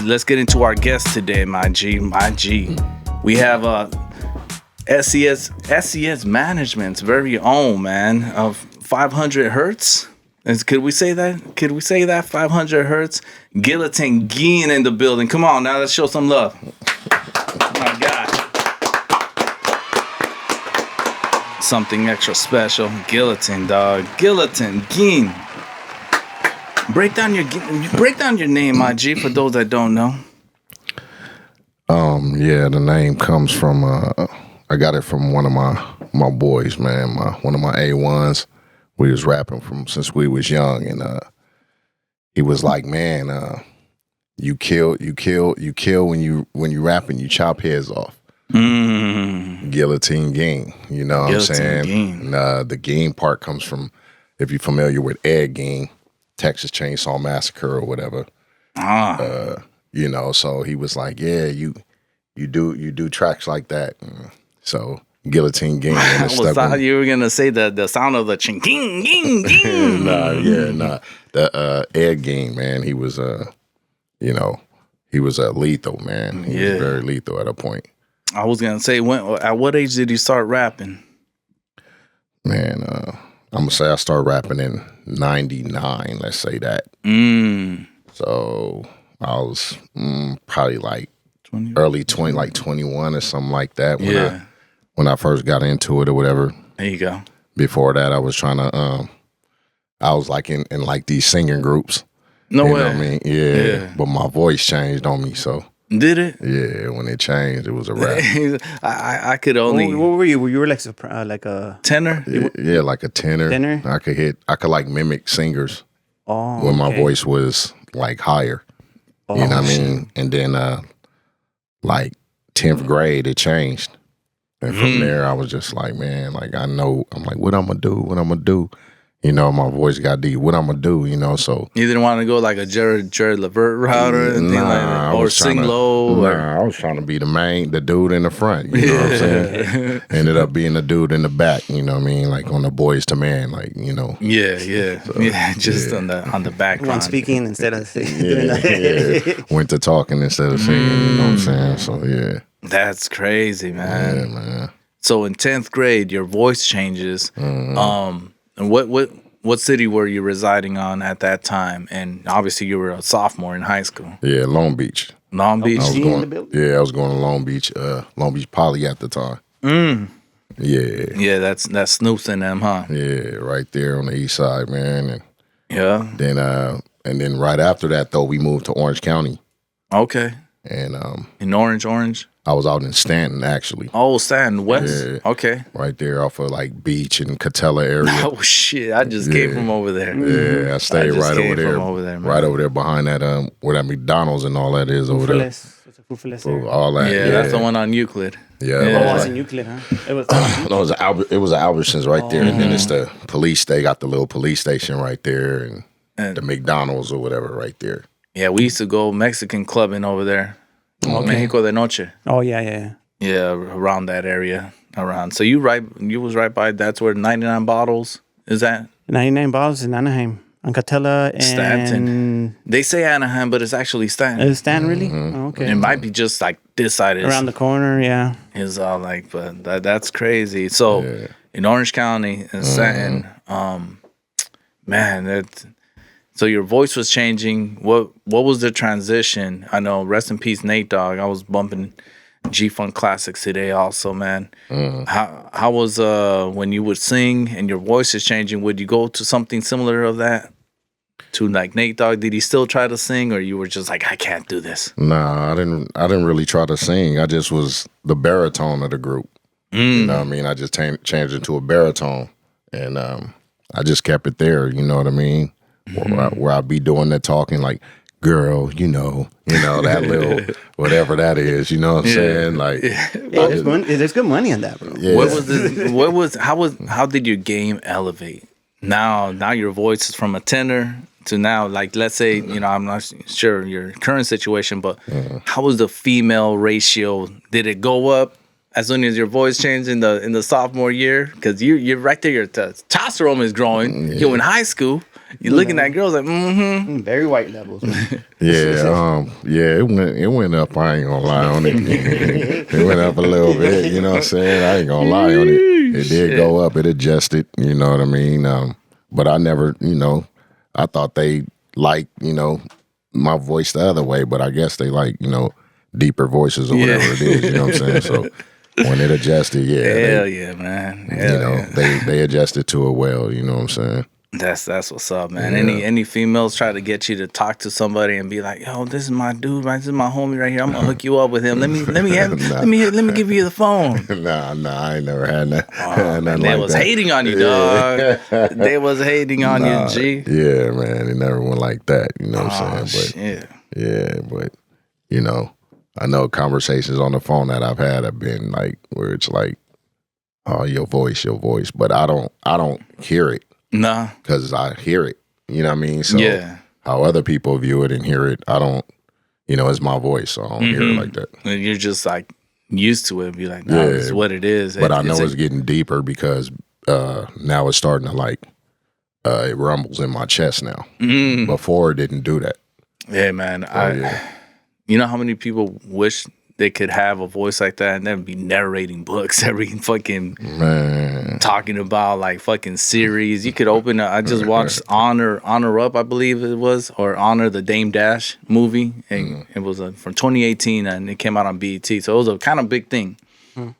let's get into our guest today, my G. We have SES Management's very own, man, of 500 hertz. Could we say that? 500 hertz? Guillotine in the building. Come on now, let's show some love. My God. Something extra special. Guillotine, dog. Guillotine. Break down your name, my G, for those that don't know. Yeah, the name comes from I got it from one of my boys, man. One of my A1s. We was rapping from since we was young, and he was like, "Man, you kill when you rap and you chop heads off." Guillotine Ging, you know what I'm saying? And, the Ging part comes from, if you're familiar with Ed Gein, Texas Chainsaw Massacre or whatever. You know, so he was like, "Yeah, you do tracks like that." So Guillotine Ging. I thought you were gonna say the sound of the ching ging ging ging. Nah. The Ed Gein, man, he was he was lethal, man. He was very lethal at a point. I was gonna say, at what age did you start rapping? Man, I'm gonna say I started rapping in '99. Let's say that. So I was probably like 20, early 20, like 21 or something like that. When I first got into it or whatever. There you go. Before that, I was trying to. I was like in like these singing groups. No way. You know what I mean? Yeah. But my voice changed on me, so. Did it? Yeah, when it changed, it was a rap. I could only. What were you? You were like a tenor. Yeah, like a tenor. Tenor. I could like mimic singers. Oh. When my voice was like higher. You know what I mean? And then like 10th grade, it changed. And from there, I was just like, man, like I'm like, what I'm gonna do? You know, my voice got deep. What I'm gonna do? You know, so you didn't want to go like a Jared Levert route or anything like that, or sing low. I was trying to be the dude in the front. You know what I'm saying? Ended up being the dude in the back. You know what I mean? Like on the Boys to Man, like you know. Yeah. So, on the background. One speaking instead of singing. Went to talking instead of singing. You know what I'm saying? So yeah. That's crazy, man. Yeah, man. So in 10th grade, your voice changes. And what city were you residing on at that time? And obviously you were a sophomore in high school. Yeah, Long Beach. Long Beach? I was going to Long Beach Poly at the time. Yeah. Yeah, that's Snoops and them, huh? Yeah, right there on the east side, man. And then right after that, though, we moved to Orange County. Okay. And in Orange? I was out in Stanton, actually. Oh, Stanton, West? Yeah. Okay. Right there off of, like, Beach and Catella area. Oh, shit. I just came from over there. Yeah, I stayed right over there. Man. Right over there behind that, where that McDonald's and all that is over there. All that. Yeah, that's the one on Euclid. Yeah. It was in Euclid, huh? It was Albertsons right there. And then it's the police. They got the little police station right there and the McDonald's or whatever right there. Yeah, we used to go Mexican clubbing over there. Okay. Mexico de Noche. Oh, yeah. Yeah, around that area. So you was right by, that's where 99 Bottles is at? 99 Bottles in Anaheim. On Catella and... Stanton. They say Anaheim, but it's actually Stanton. Is Stanton really? Oh, okay. It might be just like this side. Around the corner, yeah. It's all like, but that's crazy. So in Orange County and Stanton, man, so your voice was changing. What was the transition? I know, rest in peace, Nate Dogg. I was bumping G-Funk Classics today also, man. How was when you would sing and your voice is changing, would you go to something similar of that? To like Nate Dogg, did he still try to sing, or you were just like, I can't do this? Nah, I didn't really try to sing. I just was the baritone of the group. You know what I mean? I just changed it to a baritone, and I just kept it there. You know what I mean? Where I'd be doing that talking like, girl, you know that little whatever that is, you know what I'm saying? Like, there's good money in that, bro. Yeah. How did your game elevate? Now your voice is from a tenor to now, like, let's say, I'm not sure your current situation, but how was the female ratio? Did it go up as soon as your voice changed in the sophomore year? Because you're right there, your testosterone is growing. You're in high school. You looking at girls like, mm-hmm. Very white levels. Man. Yeah, it went up. I ain't gonna lie on it. It went up a little bit. You know what I'm saying? I ain't gonna lie on it. It did go up. It adjusted. You know what I mean? But I never, I thought they liked, my voice the other way. But I guess they like, deeper voices or whatever it is. You know what I'm saying? So when it adjusted, hell yeah, man. They adjusted to it well. You know what I'm saying? That's what's up, man. Any females try to get you to talk to somebody and be like, yo, this is my dude, right? This is my homie right here. I'm gonna hook you up with him. Let me give you the phone. Nah, I ain't never had that. They was hating on you, dog. They was hating on you, G. Yeah, man. It never went like that. You know what I'm saying? Shit. Yeah, but I know conversations on the phone that I've had have been like where it's like, oh, your voice, but I don't hear it. Nah, because I hear it. You know what I mean? So how other people view it and hear it, I don't. It's my voice, so I don't hear it like that. And you're just like used to it. Be like, no, this is what it is. But I know it's getting deeper because now it's starting to like it rumbles in my chest now. Before it didn't do that. Yeah, man. You know how many people wish they could have a voice like that and then be narrating books every fucking talking about like fucking series. You could open I just watched Honor Up, I believe it was, or Honor the Dame Dash movie. And it was from 2018 and it came out on BET. So it was a kind of big thing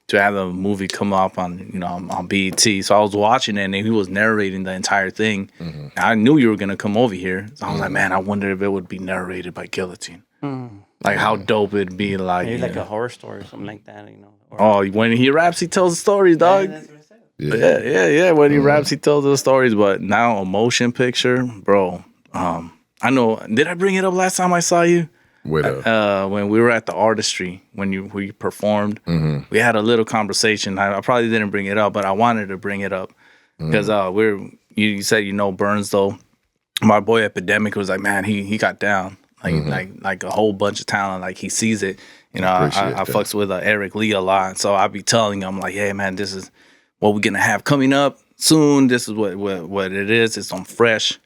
to have a movie come up on, on BET. So I was watching it and he was narrating the entire thing. I knew you were gonna come over here. So I was like, man, I wonder if it would be narrated by Guillotine. Like how dope it'd be, like maybe like a horror story or something like that, Or, when he raps, he tells the stories, dog. Yeah, that's what I said. Yeah. When he raps, he tells the stories. But now a motion picture, bro. I know. Did I bring it up last time I saw you? When we were at the artistry when we performed, we had a little conversation. I probably didn't bring it up, but I wanted to bring it up because you said Burns though. My boy Epidemic was like, man, he got down. Like a whole bunch of talent, like he sees it. I fucks with Eric Lee a lot, so I be telling him like, "Hey man, this is what we're gonna have coming up soon. This is what it is. It's some fresh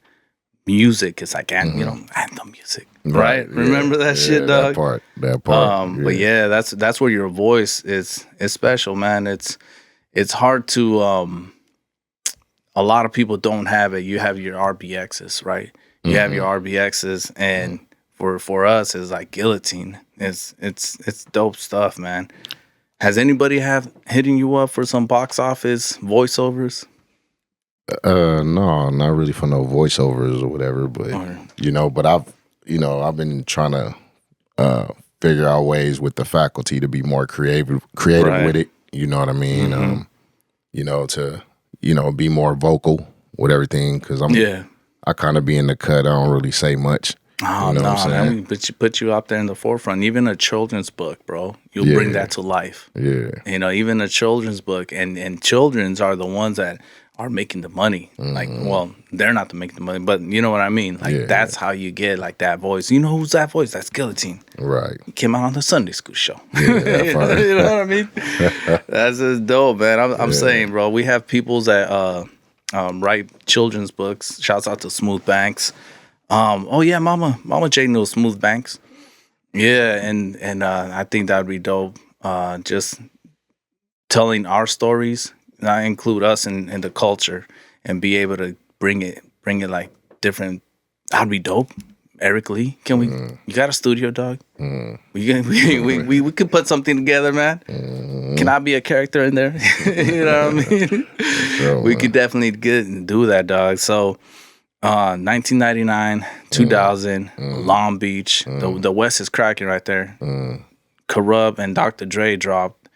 music. It's like anthem music, right? Remember that shit, dog? That part. But yeah, that's where your voice is special, man. It's hard to. A lot of people don't have it. You have your RBXs, right? You have your RBXs and. For us, it's like Guillotine. It's dope stuff, man. Has anybody hitting you up for some box office voiceovers? No, not really for no voiceovers or whatever. But but I've been trying to figure out ways with the faculty to be more creative with it. You know what I mean? To be more vocal with everything because I kind of be in the cut. I don't really say much. Oh, no, man. We put you out there in the forefront. Even a children's book, bro. You'll bring that to life. Yeah. Even a children's book. And children's are the ones that are making the money. Like, well, they're not to make the money, but you know what I mean? Like, that's how you get, like, that voice. You know who's that voice? That's Guillotine. Right. He came out on the Sunday school show. Yeah, you know what I mean? That's just dope, man. I'm saying, bro, we have peoples that write children's books. Shouts out to Smooth Banks. Mama J knows Smooth Banks. Yeah, and I think that'd be dope. Just telling our stories, include us in the culture, and be able to bring it like different. That'd be dope. Eric Lee, can we? You got a studio, dog? We could put something together, man. Can I be a character in there? You know what I mean? Sure, we could definitely do that, dog. So. 1999, 2000, Long Beach. The West is cracking right there. Corrupt and Dr. Dre dropped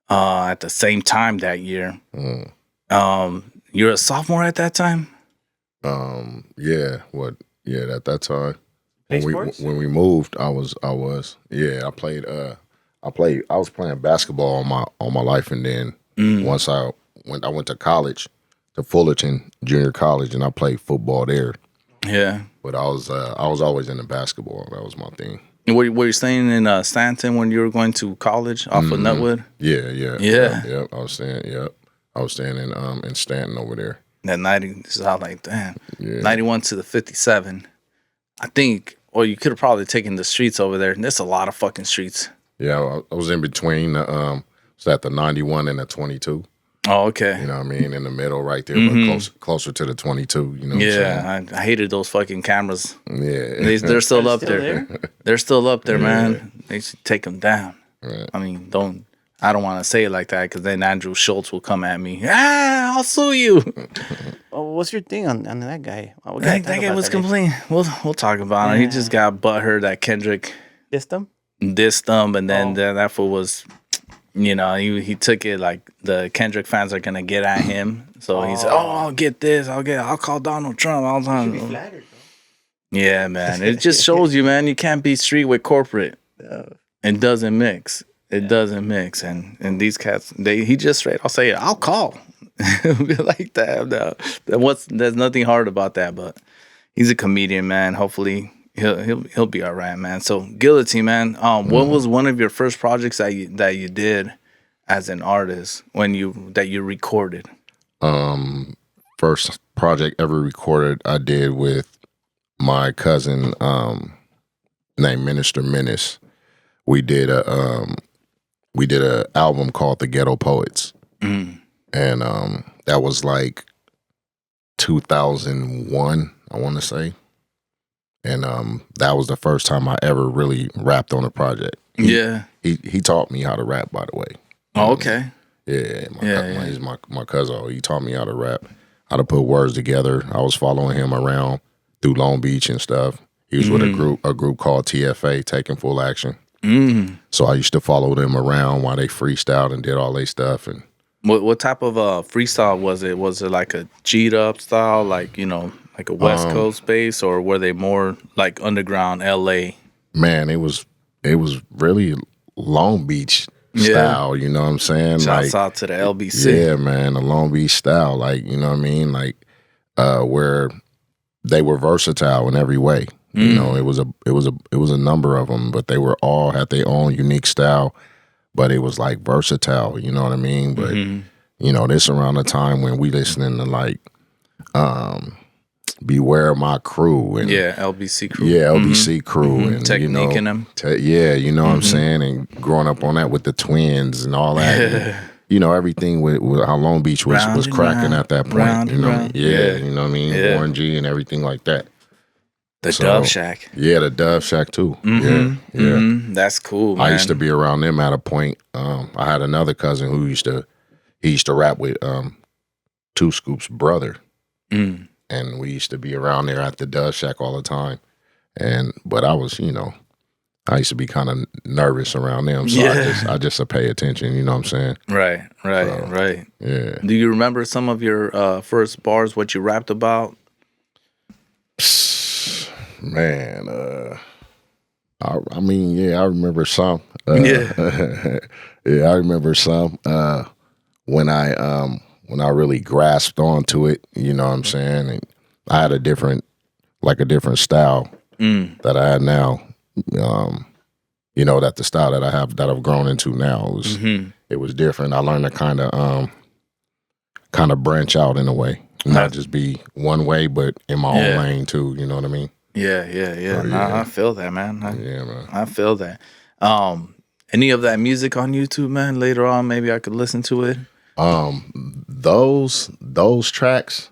at the same time that year. You're a sophomore at that time? At that time. When we moved, I was I was playing basketball all my life, and then once I went to college. To Fullerton Junior College, and I played football there. Yeah, but I was always into basketball. That was my thing. And were you staying in Stanton when you were going to college off of Nutwood? Yeah. I was staying. I was staying in Stanton over there. That 90, so I was like, damn. Yeah. 91 to the 57. I think, or you could have probably taken the streets over there. And there's a lot of fucking streets. Yeah, I was in between. Was that the 91 and the 22? Oh, okay. You know what I mean? In the middle, right there, but closer to the 22. You know? What I'm I hated those fucking cameras. saying? Yeah. They're still up still there. there? They're still up there, man. They should take them down. Right. I mean, I don't want to say it like that because then Andrew Schultz will come at me. I'll sue you. Oh, what's your thing on that guy? Oh, we That gotta talk guy about was that guy. complaining. We'll talk about it. He just got butthurt that Kendrick Dissed him? dissed him, and then that fool was, he took it like the Kendrick fans are gonna get at him. So he said, I'll get this. I'll call Donald Trump all the Should be time. flattered, Yeah, man. It just shows you, man. You can't be street with corporate. bro. It doesn't mix. It doesn't mix. And these cats, he just straight, I'll say, I'll call. It'll be like that. No. There's nothing hard about that, but he's a comedian, man. Hopefully he'll be all right, man. So Guillotine, man, what was one of your first projects that you did as an artist that you recorded? First project ever recorded I did with my cousin named Minister Menace. We did a album called The Ghetto Poets. And that was like 2001, I want to say. And that was the first time I ever really rapped on a project. He taught me how to rap, by the way. Oh, okay. Yeah, he's my cousin. He taught me how to rap, how to put words together. I was following him around through Long Beach and stuff. He was with a group called TFA, Taking Full Action. So I used to follow them around while they freestyled and did all their stuff. And what type of freestyle was it? Was it like a G'd up style, like like a West Coast base, or were they more like underground LA? Man, it was really Long Beach style. You know what I'm saying? Shouts out to the LBC. Yeah, man, the Long Beach style. Like, you know what I mean? Like where they were versatile in every way. You know, it was a number of them, but they were all had their own unique style. But it was like versatile, you know what I mean? But this around the time when we listening to like Beware My Crew and LBC Crew. Yeah, LBC Crew and Technique in them. You know what I'm saying? And growing up on that with the Twins and all that. And, everything with how Long Beach was cracking at that point. You know what I mean? Warren G and everything like that. The Dove Shack. Yeah, the Dove Shack too. That's cool, man. I used to be around them at a point. I had another cousin who used to rap with Two Scoop's brother. And we used to be around there at the Dove Shack all the time. But I was, I used to be kind of nervous around them. So I just pay attention, you know what I'm saying? Right. Yeah. Do you remember some of your first bars, what you rapped about? Man, I remember some. I remember some. When I really grasped onto it, you know what I'm saying? And I had a different style that I had now. That the style that I have that I've grown into now it was different. I learned to kind of branch out in a way, not just be one way, but in my own lane too. You know what I mean? Yeah. I feel that, man. Man. I feel that. Any of that music on YouTube, man? Later on, maybe I could listen to it. Those tracks,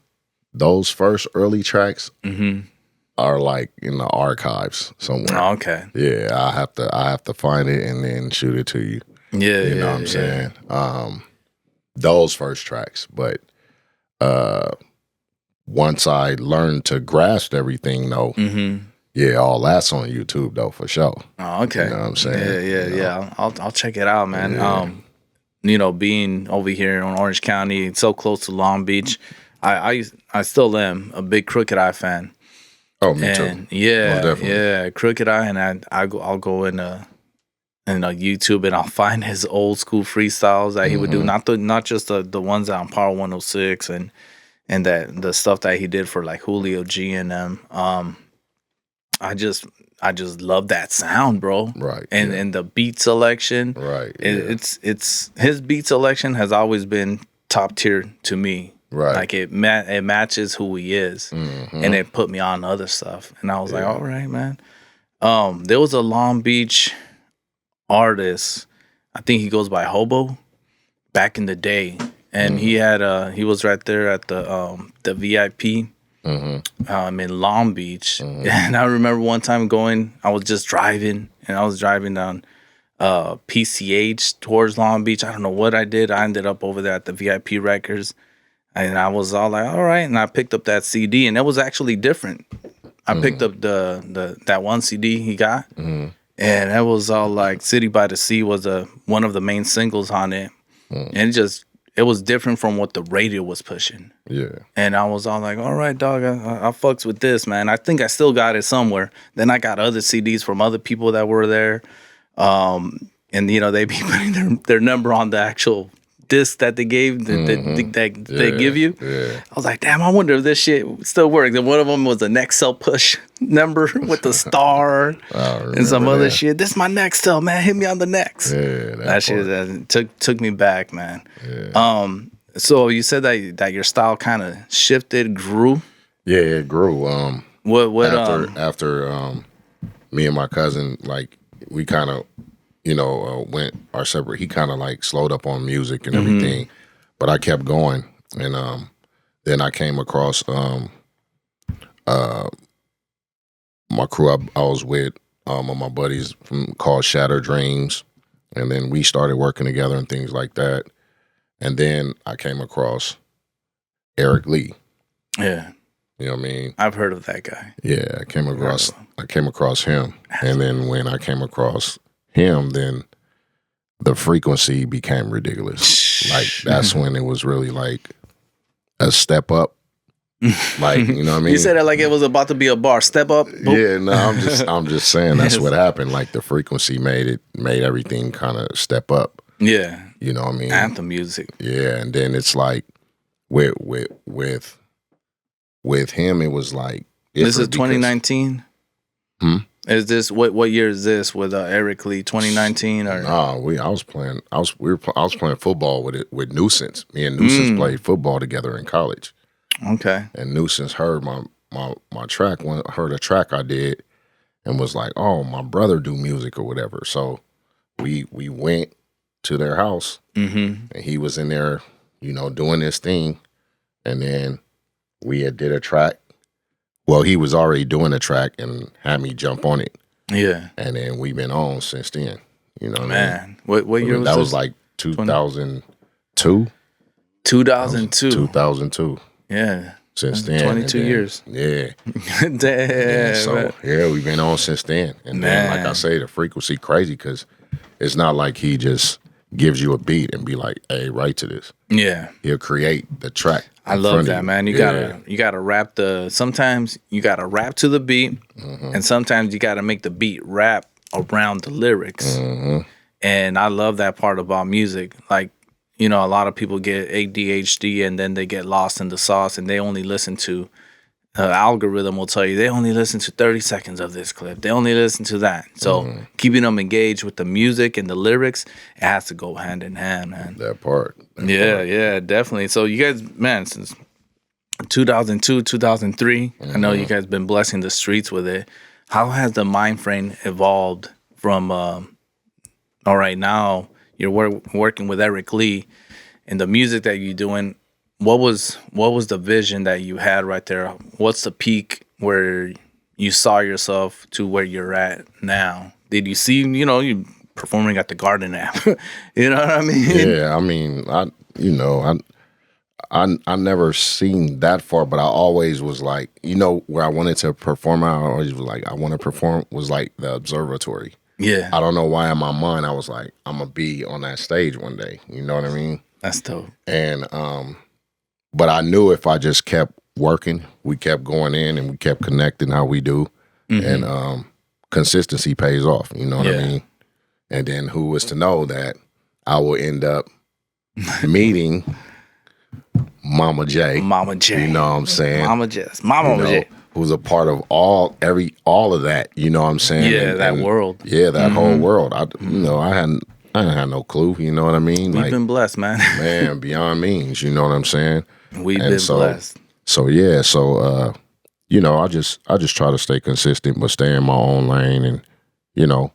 those first early tracks, are like in the archives somewhere. Oh, okay. Yeah, I have to find it and then shoot it to you. You know what I'm saying? Those first tracks, but once I learned to grasp everything, though, all that's on YouTube, though, for sure. Oh, okay. You know what I'm saying? Yeah. I'll check it out, man. Being over here in Orange County, so close to Long Beach, I still am a big Crooked Eye fan. Oh, me too. Yeah, Crooked Eye, and I'll go in YouTube and I'll find his old school freestyles that he would do, not just the ones that on Power 106 and that the stuff that he did for like Julio G and them. I just love that sound, bro. Right. And the beat selection. Right. It's his beat selection has always been top tier to me. Right. Like it matches who he is, and it put me on other stuff. And I was like, all right, man. There was a Long Beach artist. I think he goes by Hobo back in the day, and he was right there at the VIP. In Long Beach, and I remember one time I was just driving, and I was driving down PCH towards Long Beach. I don't know what I did. I ended up over there at the VIP Records, and I was all like, all right, and I picked up that CD, and it was actually different. I picked up that one CD he got, and it was all like City by the Sea was one of the main singles on it, and it was different from what the radio was pushing. Yeah. And I was all like, all right, dog, I fucks with this, man. I think I still got it somewhere. Then I got other CDs from other people that were there. And, they be putting their number on the actual disc that they gave, that they give you. Yeah. I was like, damn, I wonder if this shit still works. And one of them was a Nextel push number with the star and some other shit. This is my Nextel, man. Hit me on the Next. Yeah, that shit took me back, man. Yeah. So you said that your style kind of shifted, grew. Yeah, it grew. After me and my cousin, like, we kind of, went our separate. He kind of like slowed up on music and everything, but I kept going. And then I came across my crew I was with, my buddies called Shatter Dreams, and then we started working together and things like that. And then I came across Eric Lee. Yeah. You know what I mean? I've heard of that guy. Yeah, I came across him. And then when I came across him, then the frequency became ridiculous. Like, that's when it was really like a step up. Like, you know what I mean? You said it like it was about to be a bar. Step up. Boop. Yeah, no, I'm just saying that's what happened. Like, the frequency made everything kind of step up. Yeah. You know what I mean? Anthem music. Yeah, and then it's like with him, it was like this is 2019. Is this what year is this with Eric Lee? 2019 or? Nah, I was playing football with Nuisance. Me and Nuisance played football together in college. Okay. And Nuisance heard my track, heard a track I did, and was like, "Oh, my brother do music or whatever." So we went to their house, and he was in there, doing this thing, and then we had did a track. Well, he was already doing a track and had me jump on it. Yeah, and then we've been on since then. You know, man. What year was that? This? Was like 2002. 2002. 2002. Yeah. Since then, 22 years. Yeah. Damn. Yeah, so we've been on since then, and then, like I say, the frequency crazy because it's not like he just gives you a beat and be like, "Hey, write to this." Yeah, he'll create the track. I love that, man. You gotta rap sometimes you gotta rap to the beat, and sometimes you gotta make the beat rap around the lyrics. And I love that part about music. Like, a lot of people get ADHD and then they get lost in the sauce and they only listen to algorithm will tell you they only listen to 30 seconds of this clip. They only listen to that. So keeping them engaged with the music and the lyrics, it has to go hand in hand, man. That part. Yeah, definitely. So you guys, man, since 2002, 2003, I know you guys been blessing the streets with it. How has the mind frame evolved from, all right, now you're working with Eric Lee and the music that you're doing. What was the vision that you had right there? What's the peak where you saw yourself to where you're at now? Did you see, you performing at the Garden app? You know what I mean? Yeah, I mean, I never seen that far, but I always was like, where I wanted to perform, I always was like, I want to perform was like the observatory. Yeah. I don't know why in my mind I was like, I'm gonna be on that stage one day. You know what I mean? That's dope. And but I knew if I just kept working, we kept going in and we kept connecting how we do, and consistency pays off. You know what I mean? And then who was to know that I will end up meeting Mama J. Mama J. You know what I'm saying? Mama J. Mama J. Who's a part of all of that, you know what I'm saying? Yeah, that world. Yeah, that whole world. I hadn't I didn't have no clue. You know what I mean? We've been blessed, man. Man, beyond means. You know what I'm saying? We've been blessed. So yeah, so you know, I just try to stay consistent, but stay in my own lane, and you know,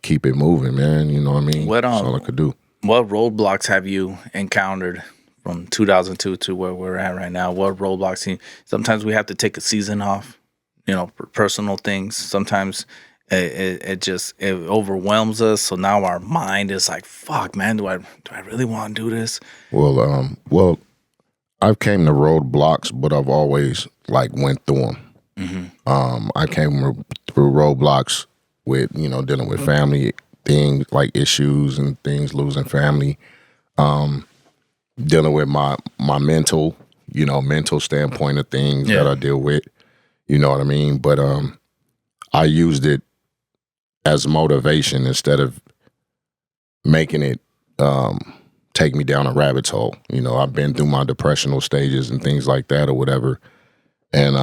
keep it moving, man. You know what I mean? What That's all I could do. What roadblocks have you encountered from 2002 to where we're at right now? What roadblocks? Sometimes we have to take a season off, you know, for personal things. Sometimes it overwhelms us. So now our mind is like, fuck, man, do I really want to do this? Well, I've came to roadblocks, but I've always like went through them. I came through roadblocks with, you know, dealing with family things like issues and things, losing family, dealing with my mental, you know, mental standpoint of things that I deal with, you know what I mean? But I used it as motivation instead of making it take me down a rabbit hole. You know, I've been through my depressional stages and things like that or whatever. And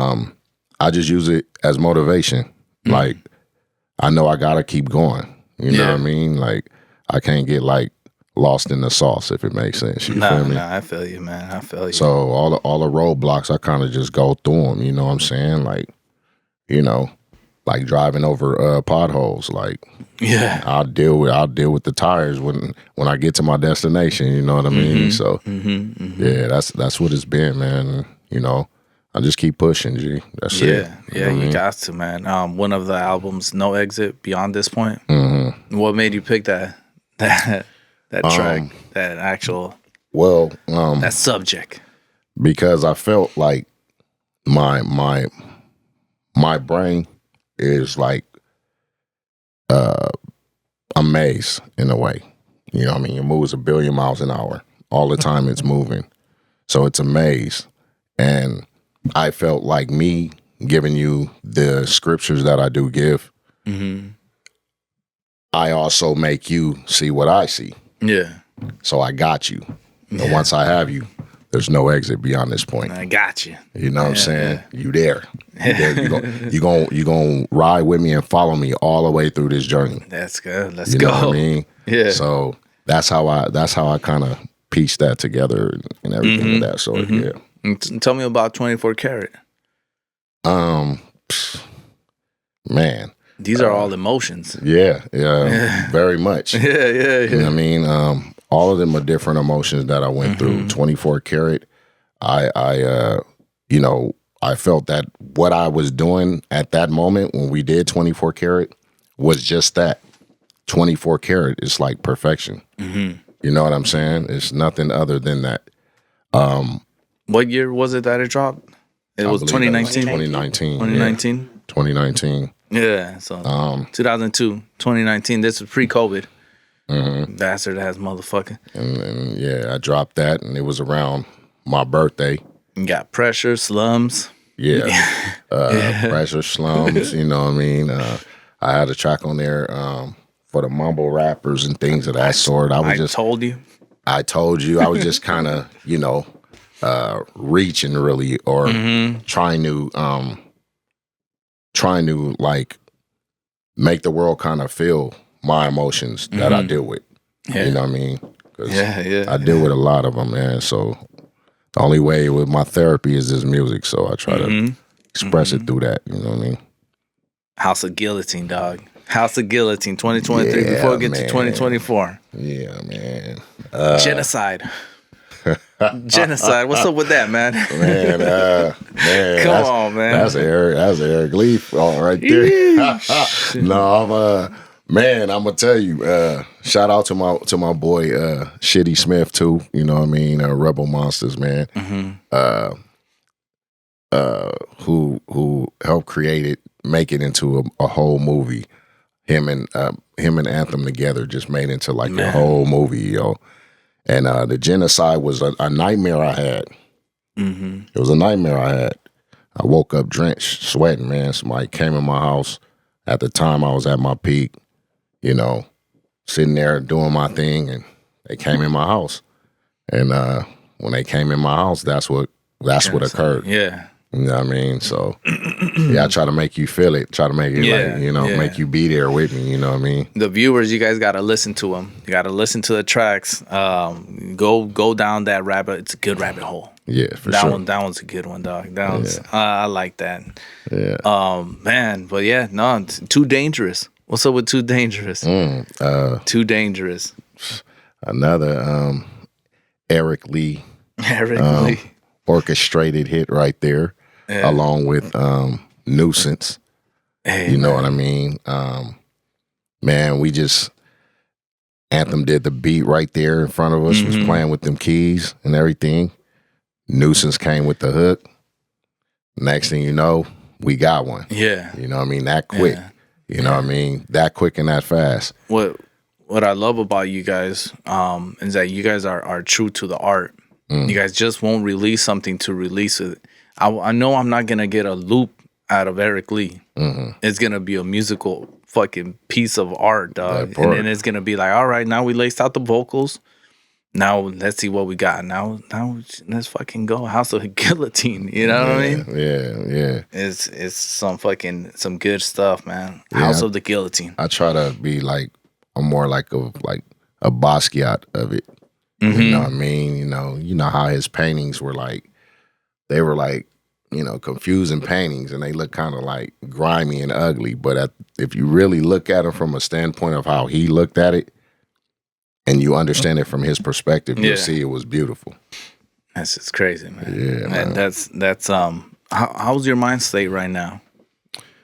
I just use it as motivation. Like, I know I gotta keep going. You know what I mean? Like, I can't get like lost in the sauce, if it makes sense. You feel me? Nah, I feel you, man. I feel you. So all the roadblocks, I kind of just go through them. You know what I'm saying? Like, you know, like driving over potholes. Like, I'll deal with the tires when I get to my destination. You know what I mean? So yeah, that's what it's been, man. You know, I just keep pushing, G. That's it. You got to, man. One of the albums, No Exit, Beyond This Point. What made you pick that track, that actual that subject? Because I felt like my brain is like a maze in a way. You know what I mean? It moves 1 billion miles an hour. All the time it's moving. So it's a maze. And I felt like me giving you the scriptures that I do give, I also make you see what I see. Yeah. So I got you. And once I have you, there's no exit beyond this point. I got you. You know what I'm saying? You there. You gonna ride with me and follow me all the way through this journey. That's good. Let's go. You know what I mean? Yeah. So that's how I kind of pieced that together and everything of that sort. Yeah. Tell me about 24 Karat. Man. These are all emotions. Yeah, very much. Yeah. You know what I mean? All of them are different emotions that I went through. 24 Karat, I you know, I felt that what I was doing at that moment when we did 24 Karat was just that. 24 Karat is like perfection. You know what I'm saying? It's nothing other than that. What year was it that it dropped? It was 2019? 2019. 2019? Yeah. 2019. Yeah, so 2002, 2019. This was pre-COVID. Bastard ass motherfucker. And yeah, I dropped that, and it was around my birthday. You got Pressure, Slums. Yeah. Pressure, Slums, you know what I mean? I had a track on there for the mumble rappers and things of that sort. I told you. I was just kind of, you know, reaching really, or trying to like make the world kind of feel my emotions that I deal with. You know what I mean? 'Cause I deal with a lot of them, man. So the only way with my therapy is this music. So I try to express it through that. You know what I mean? House of Guillotine, dog. House of Guillotine, 2023. Before we get to 2024. Yeah, man. Genocide. Genocide. What's up with that, man? Man, Come on, man. That's Eric Leaf right there. No, I'm gonna tell you. Shout out to my boy Shitty Smith too. You know what I mean? Rebel Monsters, man. Who helped create it, make it into a whole movie. Him and Anthem together just made into like a whole movie, yo. And the genocide was a nightmare I had. It was a nightmare I had. I woke up drenched, sweating, man. Somebody came in my house. At the time, I was at my peak, you know, sitting there doing my thing, and they came in my house. And when they came in my house, that's what occurred. Yeah. You know what I mean? So, yeah, I try to make you feel it. Try to make it, Yeah, like, you know, yeah. make you be there with me. You know what I mean? The viewers, you guys got to listen to them. You got to listen to the tracks. Go down that rabbit. It's a good rabbit hole. Yeah, for That sure. that one's a good one, dog. That one's, I like that. Yeah. Man, but yeah, no, it's Too Dangerous. What's up with Too Dangerous? Too Dangerous. Another Eric Lee Eric Lee. orchestrated hit right there, along with Nuisance. Hey, You know what I mean? Man, we just Anthem did the beat right there in front of us, was playing with them keys and everything. Nuisance came with the hook. Next thing you know, we got one. Yeah. You know what I mean? That quick. Yeah. You know what I mean? That quick and that fast. What I love about you guys is that you guys are true to the art. You guys just won't release something to release it. I know I'm not gonna get a loop out of Eric Lee. It's gonna be a musical fucking piece of art, dog. And then it's gonna be like, all right, now we laced out the vocals. Now let's see what we got. Now let's fucking go. House of Guillotine. You know what I mean? Yeah. It's some good stuff, man. House of the Guillotine. I try to be like more like a Basquiat of it. You know what I mean? You know how his paintings were like. They were like, confusing paintings, and they look kind of like grimy and ugly. But if you really look at them from a standpoint of how he looked at it, and you understand it from his perspective, you'll see it was beautiful. That's just crazy, man. Yeah, man. That's how's your mind state right now?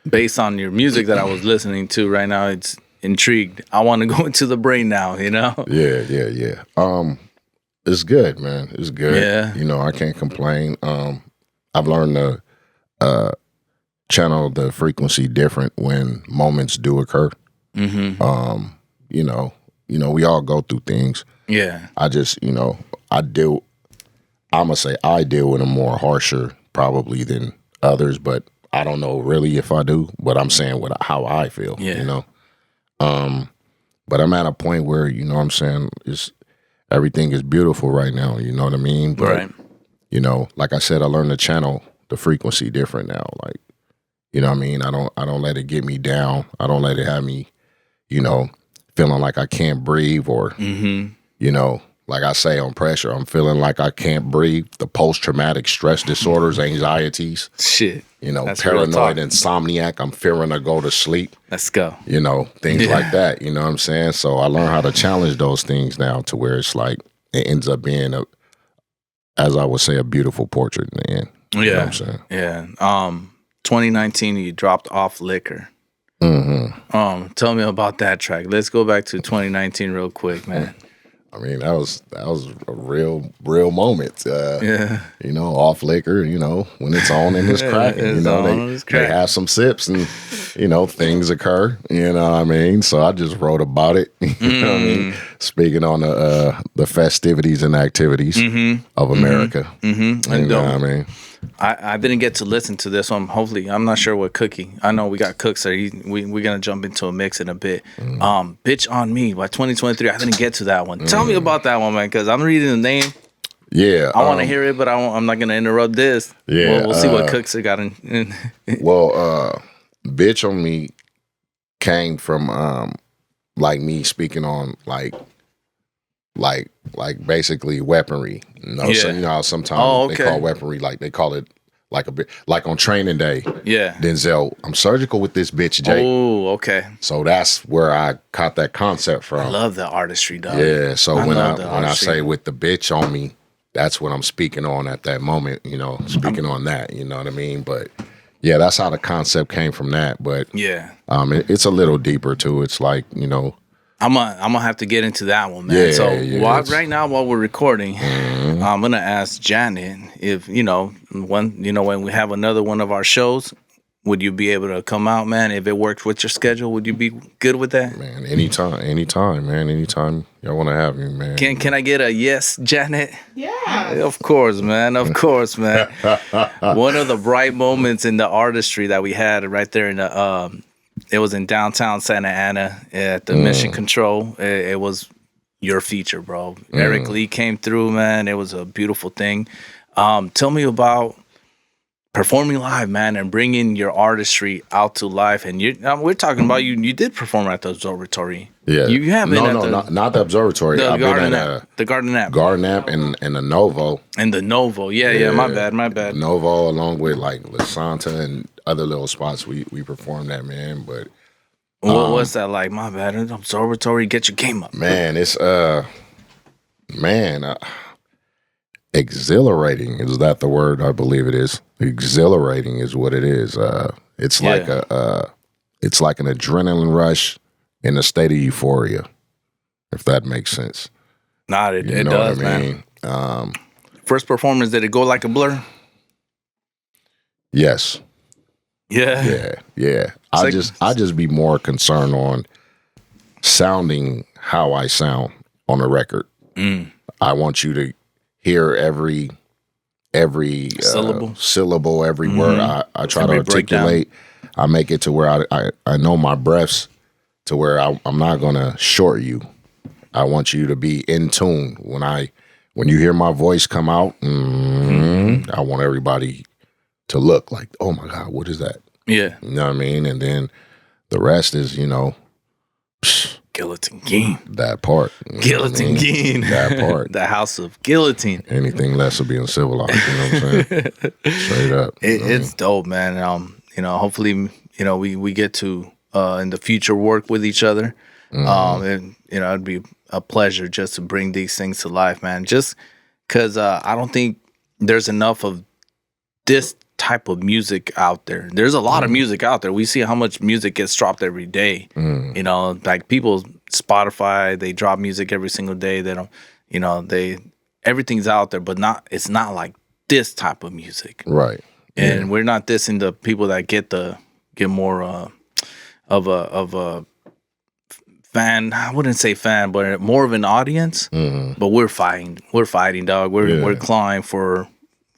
Based on your music that I was listening to right now, it's intrigued. I want to go into the brain now, Yeah. It's good, man. It's good. Yeah. I can't complain. I've learned to channel the frequency different when moments do occur. We all go through things. Yeah. I just, I deal with them more harsher probably than others, but I don't know really if I do, but I'm saying how I feel, but I'm at a point where, what I'm saying, everything is beautiful right now, you know what I mean? But, right. Like I said, I learned to channel the frequency different now. Like, you know what I mean? I don't let it get me down. I don't let it have me, feeling like I can't breathe or, like I say on Pressure, I'm feeling like I can't breathe. The post-traumatic stress disorders, anxieties. Shit. That's paranoid, insomniac. I'm fearing to go to sleep. Let's go. Things like that. You know what I'm saying? So I learned how to challenge those things now to where it's like, it ends up being as I would say, a beautiful portrait in the end. You know what I'm saying? Yeah. 2019, you dropped Off Liquor. Tell me about that track. Let's go back to 2019 real quick, man. I mean, that was a real moment. Off Liquor, when it's on and it's cracking, they have some sips and, things occur, you know what I mean? So I just wrote about it, you know what I mean? Speaking on the festivities and activities of America. You know what I mean? I didn't get to listen to this one. Hopefully, I'm not sure what Cookie. I know we got Cooks there. We're gonna jump into a mix in a bit. Bitch on Me by 2023. I didn't get to that one. Tell me about that one, man, because I'm reading the name. Yeah, I want to hear it, but I'm not gonna interrupt this. Yeah, we'll see what Cooks got in. Well, Bitch on Me came from like me speaking on like basically weaponry. So how sometimes they call weaponry, like they call it like a bit like on Training Day. Yeah. Denzel, I'm surgical with this bitch, Jake. Oh, okay. So that's where I caught that concept from. I love the artistry, dog. Yeah. So when I say with the bitch on me, that's what I'm speaking on at that moment, speaking on that, you know what I mean? But yeah, that's how the concept came from that. But it's a little deeper too. It's like, I'm gonna have to get into that one, man. Right now while we're recording, I'm gonna ask Janet if when we have another one of our shows, would you be able to come out, man? If it works with your schedule, would you be good with that? Man, anytime, man. Anytime y'all want to have me, man. Can I get a yes, Janet? Yeah. Of course, man. Of course, man. One of the bright moments in the artistry that we had right there in the it was in downtown Santa Ana at the Mission Control. It was your feature, bro. Eric Lee came through, man. It was a beautiful thing. Tell me about performing live, man, and bringing your artistry out to life. And we're talking about you did perform at the observatory. Yeah. You have been not the observatory. I've been at the Garden App. and the Novo. And the Novo. Yeah, my bad. Novo, along with like La Santa and other little spots we performed at, man. But what's that like? My bad. Observatory, get your game up. Man, it's exhilarating. Is that the word? I believe it is. Exhilarating is what it is. It's like it's like an adrenaline rush in a state of euphoria, if that makes sense. Nah, it does, man. First performance, did it go like a blur? Yes. Yeah. I just be more concerned on sounding how I sound on a record. I want you to hear every syllable, every word. I try to articulate. I make it to where I know my breaths, to where I'm not gonna short you. I want you to be in tune when you hear my voice come out. I want everybody to look like, oh my God, what is that? Yeah, you know what I mean. And then the rest is, Guillotine King. That part. Guillotine King. That part. The house of guillotine. Anything less of being civilized, you know what I'm saying? Straight up. It's dope, man. Hopefully, we get to in the future work with each other. And it'd be a pleasure just to bring these things to life, man. Just because I don't think there's enough of this type of music out there. There's a lot of music out there. We see how much music gets dropped every day. Like people, Spotify, they drop music every single day. They don't, everything's out there, but it's not like this type of music. Right. And we're not dissing the people that get more of a fan. I wouldn't say fan, but more of an audience. But we're fighting, dog. We're clawing for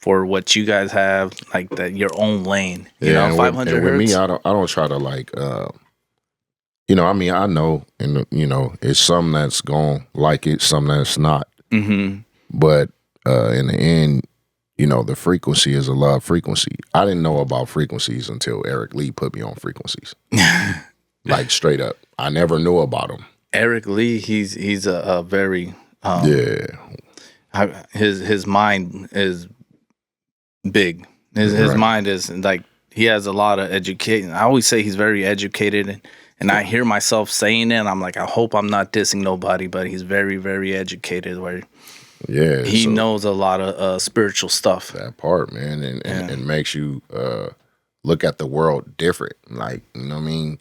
what you guys have, like that your own lane. 500 hertz. With me, I don't try to like. I know, and it's some that's gonna like it, some that's not. But in the end, the frequency is a love frequency. I didn't know about frequencies until Eric Lee put me on frequencies. Like straight up, I never knew about him. Eric Lee, he's a very his mind is big. His mind is like, he has a lot of education. I always say he's very educated, and I hear myself saying it, and I'm like, I hope I'm not dissing nobody, but he's very, very educated. Where he knows a lot of spiritual stuff. That part, man, and makes you look at the world different. Like, you know what I mean?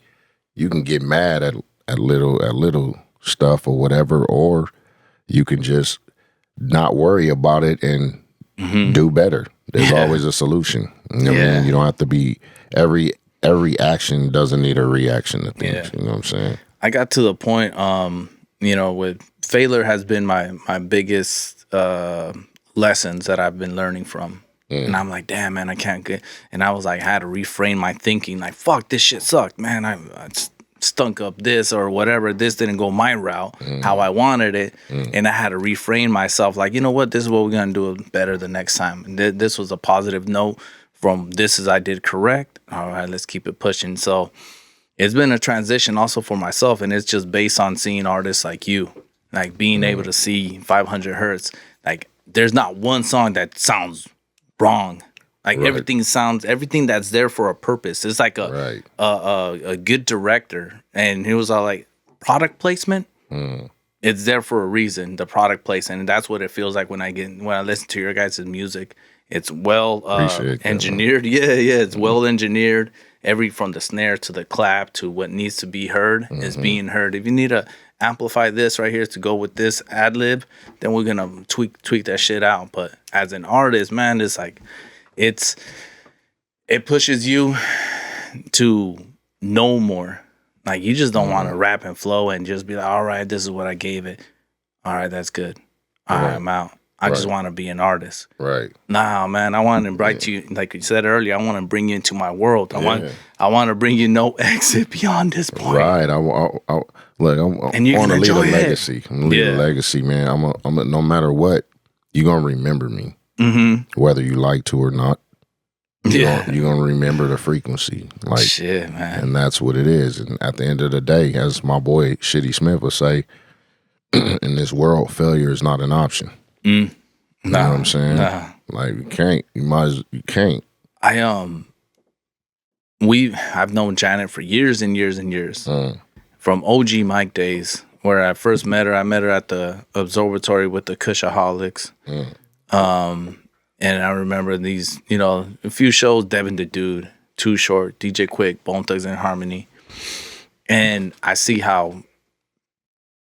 You can get mad at little stuff or whatever, or you can just not worry about it and do better. There's always a solution. You know what I mean? You don't have to be every action doesn't need a reaction to things. You know what I'm saying? I got to the point, with failure has been my biggest lessons that I've been learning from. And I'm like, damn, man, I can't get. And I was like, I had to reframe my thinking. Like, fuck, this shit sucked, man. I stunk up this or whatever. This didn't go my route, how I wanted it. And I had to reframe myself. Like, you know what? This is what we're going to do better the next time. And this was a positive note from this is I did correct. All right, let's keep it pushing. So it's been a transition also for myself. And it's just based on seeing artists like you, like being able to see 500 hertz. Like, there's not one song that sounds wrong. Like everything that's there for a purpose. It's like a good director, and he was all like, product placement. It's there for a reason. The product placement, and that's what it feels like when I listen to your guys' music. It's well engineered. It's well engineered. From the snare to the clap to what needs to be heard is being heard. If you need to amplify this right here to go with this ad lib, then we're gonna tweak that shit out. But as an artist, man, it's like it pushes you to know more. Like, you just don't want to rap and flow and just be like, all right, this is what I gave it. All right, that's good. All right, I'm out. I just want to be an artist. Right. Nah, man, I want to invite you, like you said earlier, I want to bring you into my world. I want to bring you no exit beyond this point. Right. I want to leave a legacy. I'm leave a legacy, man. No matter what, you're going to remember me. Whether you like to or not. you're gonna remember the frequency. Like, shit, man. and that's what it is. And at the end of the day, as my boy Shitty Smith would say, in this world, failure is not an option. You know what I'm saying? Like, you can't. You can't. I've known Janet for years and years and years. From OG Mike days, where I first met her. I met her at the observatory with the Cushaholics. And I remember these, a few shows, Devin the Dude, Too Short, DJ Quick, Bone Thugs and Harmony. And I see how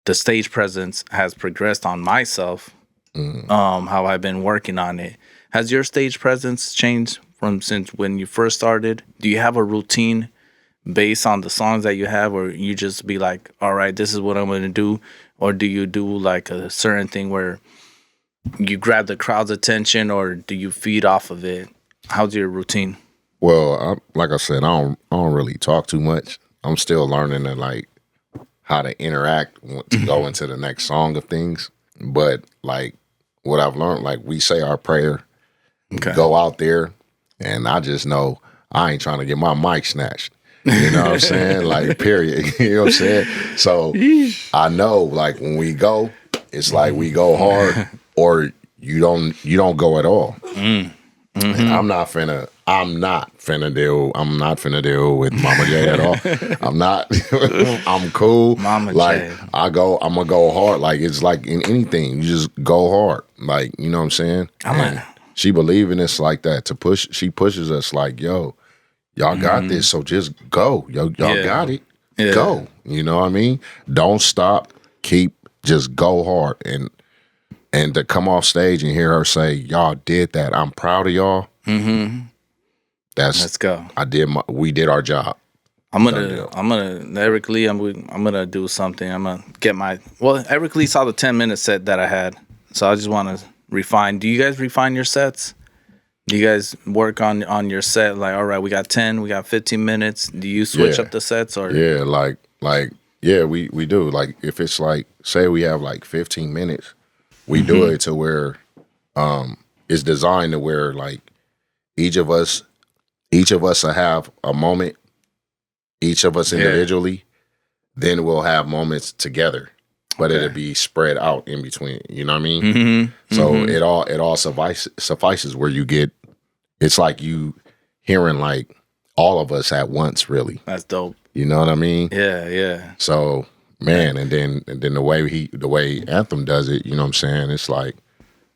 the stage presence has progressed on myself, how I've been working on it. Has your stage presence changed from since when you first started? Do you have a routine based on the songs that you have, or you just be like, all right, this is what I'm going to do? Or do you do like a certain thing where you grab the crowd's attention, or do you feed off of it? How's your routine? Well, like I said, I don't really talk too much. I'm still learning how to interact to go into the next song of things. But like what I've learned, like we say our prayer, go out there, and I just know I ain't trying to get my mic snatched. You know what I'm saying? Like, period. You know what I'm saying? So I know, like, when we go, it's like we go hard, or you don't go at all. And I'm not finna deal with Mama J at all. I'm not. I'm cool. Mama like J. I'm gonna go hard. Like, it's like in anything, you just go hard. Like, you know what I'm saying? She believe in us like that. She pushes us like, yo, y'all got this, so just go. Y'all got it. Yeah. Go. You know what I mean? Don't stop. Just go hard. And to come off stage and hear her say, y'all did that. I'm proud of y'all. Let's go. We did our job. I'm gonna Eric Lee, I'm gonna do something. I'm gonna get Eric Lee saw the 10-minute set that I had. So I just wanna refine. Do you guys refine your sets? Do you guys work on your set? Like, all right, we got 10, we got 15 minutes. Do you switch up the sets, or? Yeah, we do. Like, if it's like, say we have like 15 minutes, we do it to where it's designed to where like each of us will have a moment, each of us individually, then we'll have moments together. But it'll be spread out in between. You know what I mean? So it all suffices where you get. It's like you hearing like all of us at once. Really, that's dope. You know what I mean? Yeah. So man, and then the way Anthem does it, you know what I'm saying? It's like,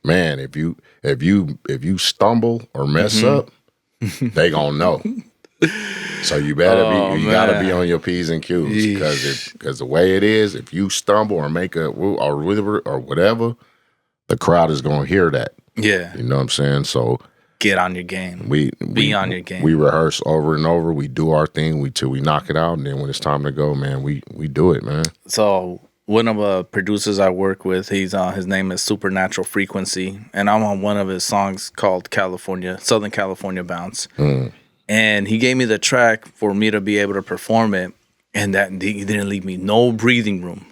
man, if you stumble or mess up, they gonna know. So you better gotta be on your P's and Q's, because the way it is, if you stumble or make or whatever, the crowd is gonna hear that. Yeah, you know what I'm saying. So get on your game. Be on your game. We rehearse over and over. We do our thing till we knock it out, and then when it's time to go, man, we do it, man. So one of the producers I work with, his name is Supernatural Frequency, and I'm on one of his songs called Southern California Bounce. And he gave me the track for me to be able to perform it, and that he didn't leave me no breathing room.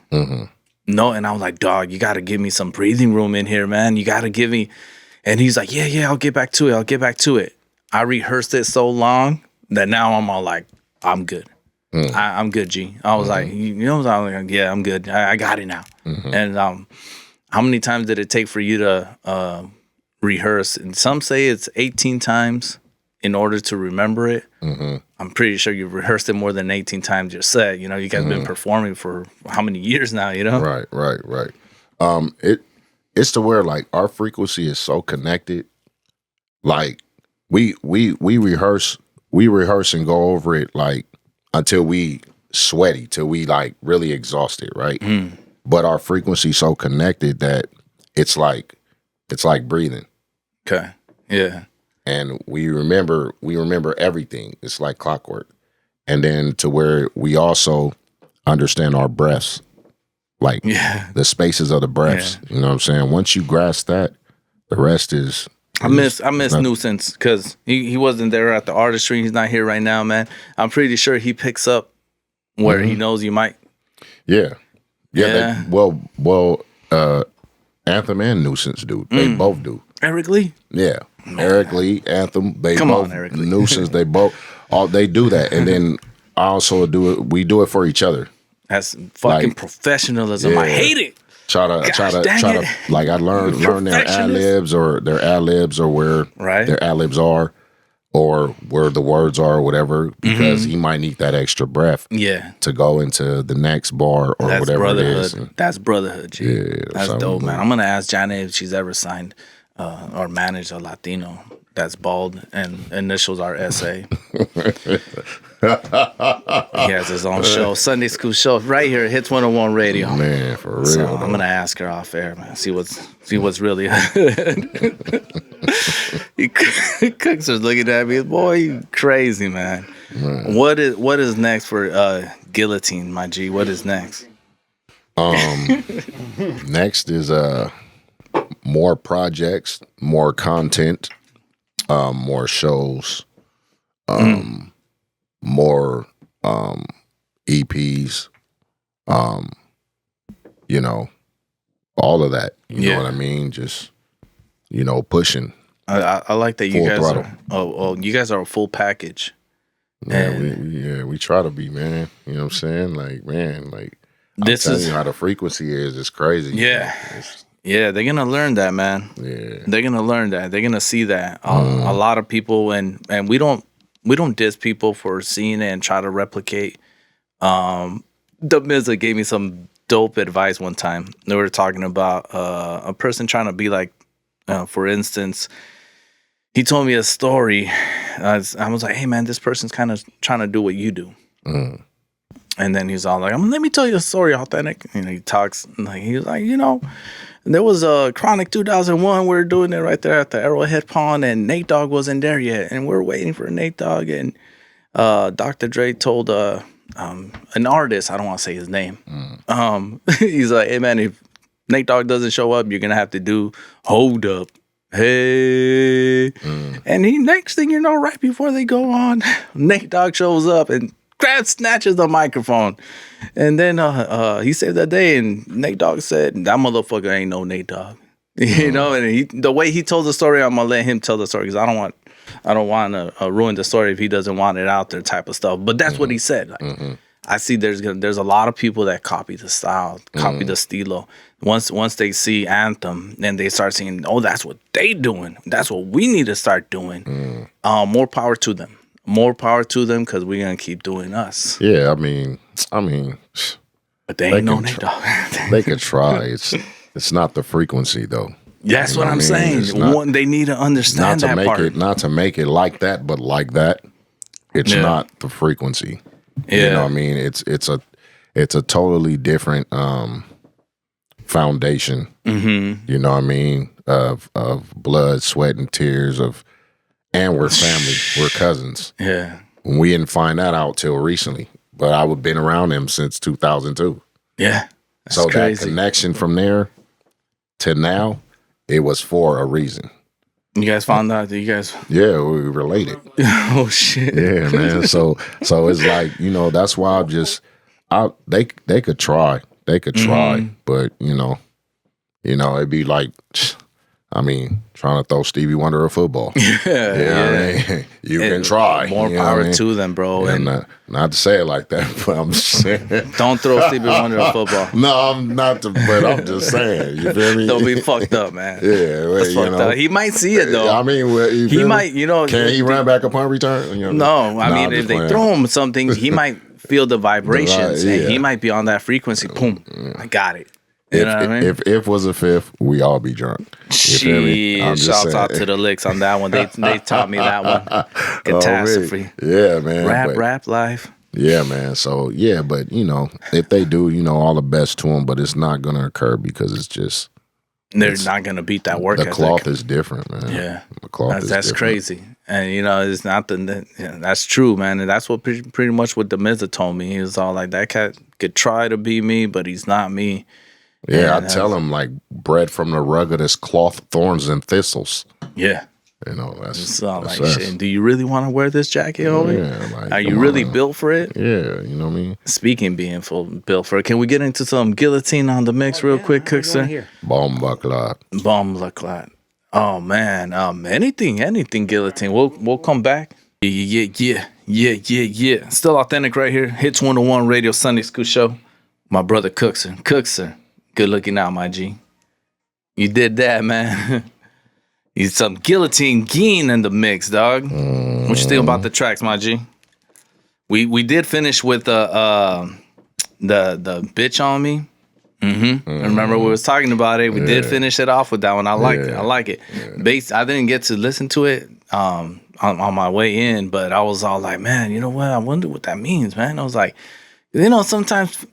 No, and I was like, dog, you got to give me some breathing room in here, man. You got to give me. And he's like, yeah, I'll get back to it. I rehearsed it so long that now I'm all like, I'm good. I'm good, G. I was like, I was like, yeah, I'm good. I got it now. And how many times did it take for you to rehearse? And some say it's 18 times. In order to remember it. I'm pretty sure you've rehearsed it more than 18 times your set. You know, you guys been performing for how many years now, you know? Right. It's to where like our frequency is so connected. Like we rehearse and go over it like until we sweaty, till we like really exhausted, right? But our frequency so connected that it's like breathing. Okay. Yeah. And we remember everything. It's like clockwork. And then to where we also understand our breaths, like the spaces of the breaths. You know what I'm saying? Once you grasp that, the rest is. I miss Nuisance because he wasn't there at the artistry. He's not here right now, man. I'm pretty sure he picks up where he knows you might. Yeah. Well, Anthem and Nuisance do. They both do. Eric Lee? Yeah. Eric Lee, Anthem, they Come both on, Eric Lee. nuisance. They both they do that, and then I also do it. We do it for each other. That's fucking Like, professionalism. yeah. I hate it. Try to like I learn their ad libs or where Right. their ad libs are or where the words are or whatever, because he might need that extra breath Yeah. to go into the next bar or That's whatever brotherhood. it is. And, That's brotherhood, G. Yeah, That's so dope, I'm man. doing- I'm gonna ask Janet if she's ever signed or managed a Latino that's bald and initials are SA. He has his own show, Sunday School show, right here at Hits 101 Radio. man, for real. So though. I'm gonna ask her off air, man. See what's really. Cooks was looking at me, boy, you crazy, man. What is next for Guillotine, my G? What is next? Next is more projects, more content, more shows, more EPs, you know, all of that. You know what I mean? Just, you know, pushing. I like that you Full guys throttle. you guys are a full package. Yeah, we try to be, man. You know what I'm saying? Like, man, like This I'm telling is you how the frequency is. It's crazy. Yeah. It's- Yeah, they're gonna learn that, man. yeah. They're gonna learn that. They're gonna see that. A lot of people, and we don't diss people for seeing it and try to replicate. The Miz gave me some dope advice one time. They were talking about a person trying to be like, for instance, he told me a story. I was like, hey man, this person's kind of trying to do what you do. And then he's all like, let me tell you a story, authentic. You know, he talks like he was like, you know, there was a Chronic 2001. We were doing it right there at the Arrowhead Pond, and Nate Dogg wasn't there yet, and we are waiting for Nate Dogg. And Dr. Dre told an artist, I don't want to say his name. He's like, hey man, if Nate Dogg doesn't show up, you're gonna have to do Hold Up. Hey, and next thing you know, right before they go on, Nate Dogg shows up and snatches the microphone, and then he saved that day. And Nate Dogg said, "That motherfucker ain't no Nate Dogg," you know. And the way he told the story, I'm gonna let him tell the story because I don't want to ruin the story if he doesn't want it out there, type of stuff. But that's what he said. Like, I see there's a lot of people that copy the style, copy the stilo. Once they see Anthem, then they start saying, "Oh, that's what they doing. That's what we need to start doing." More power to them. More power to them, because we're gonna keep doing us. Yeah, I mean, But they ain't no Nate Dogg. they could try. It's not the frequency though. That's You know what I'm I mean? It's saying. not- They need to understand that part. Not to make it like that, but like that. It's Yeah. not the frequency. Yeah. You know what I mean? It's a totally different foundation. You know what I mean? Of blood, sweat, and tears and we're family. We're cousins. Yeah. We didn't find that out till recently. But I've been around them since 2002. Yeah. That's So crazy. that connection from there to now, it was for a reason. You guys found out that you guys. Yeah, we related. Oh shit. Yeah, man. So it's like, you know, that's why they could try. They could try, but you know, it'd be like, I mean, trying to throw Stevie Wonder a football. Yeah. I mean, you can try. More you know what power I mean? to them, bro. And And not to say it like that, but I'm just saying. don't throw Stevie Wonder a football. No, I'm not. But I'm just saying. You feel me? They'll be fucked up, man. Yeah, well, That's you fucked know. up. He might see it though. I mean, well, you He feel me? might, you know. Can he run back upon return? You know? No, I Nah, mean, I'm if just they playing. throw him something, he might feel the vibrations, yeah. and he might be on that frequency. Boom, I got it. You know what I mean? If was a fifth, we all be drunk. You feel me? I'm Shit, just shouts out saying. to the licks on that one. They taught me that one. Catastrophe. Oh, man. Yeah, man. Rap life. Yeah, man. So yeah, but you know, if they do, you know, all the best to them. But it's not gonna occur because it's just They're not gonna beat that work the ethic. cloth is different, man. Yeah. the cloth is That's different. crazy. And you know, it's not that's true, man. And that's what pretty much what the Miz told me. He was all like, that cat could try to be me, but he's not me. Yeah, And I tell him like bread from the ruggedest cloth, thorns and thistles. Yeah. You know, that's It's all that's like, us. shit. Do you really want to wear this jacket, homie? Yeah, like, Are you come really on. built for it? Yeah, you know what I mean. Speaking being built for it, can we get into some guillotine on the mix real quick, Cookster? Here. Bomba clock. Bomb la clot. Oh man, anything, Guillotine. We'll come back. Yeah. Still authentic right here. Hits 101 Radio Sunday School Show. My brother Cookser. Good looking out, my G. You did that, man. You some Guillotine Geen in the mix, dog. What you think about the tracks, my G? We did finish with the bitch on me. Remember we was talking about it. We did finish it off with that one. I like it. I like it. I didn't get to listen to it on my way in, but I was all like, man, you know what? I wonder what that means, man. I was like, sometimes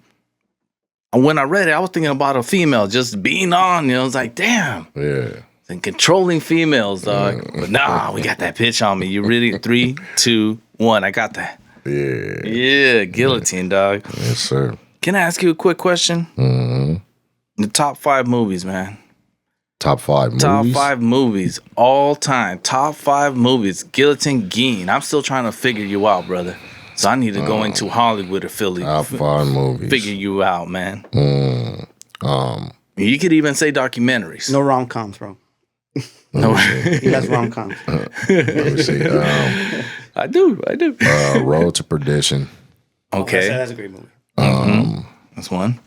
when I read it, I was thinking about a female just being on. I was like, damn. Yeah. And controlling females, dog. But nah, we got that pitch on me. You really 3, 2, 1. I got that. Yeah, Guillotine, dog. Yes, sir. Can I ask you a quick question? The top 5 movies, man. Top 5 movies? Top 5 movies all time. Top 5 movies. Guillotine Geen. I'm still trying to figure you out, brother. So I need to go into Hollywood or Philly. Top 5 movies. Figure you out, man. You could even say documentaries. No rom-coms, bro. No. He has rom-coms. Let me see. I do. Road to Perdition. Okay. That's a great movie. That's one.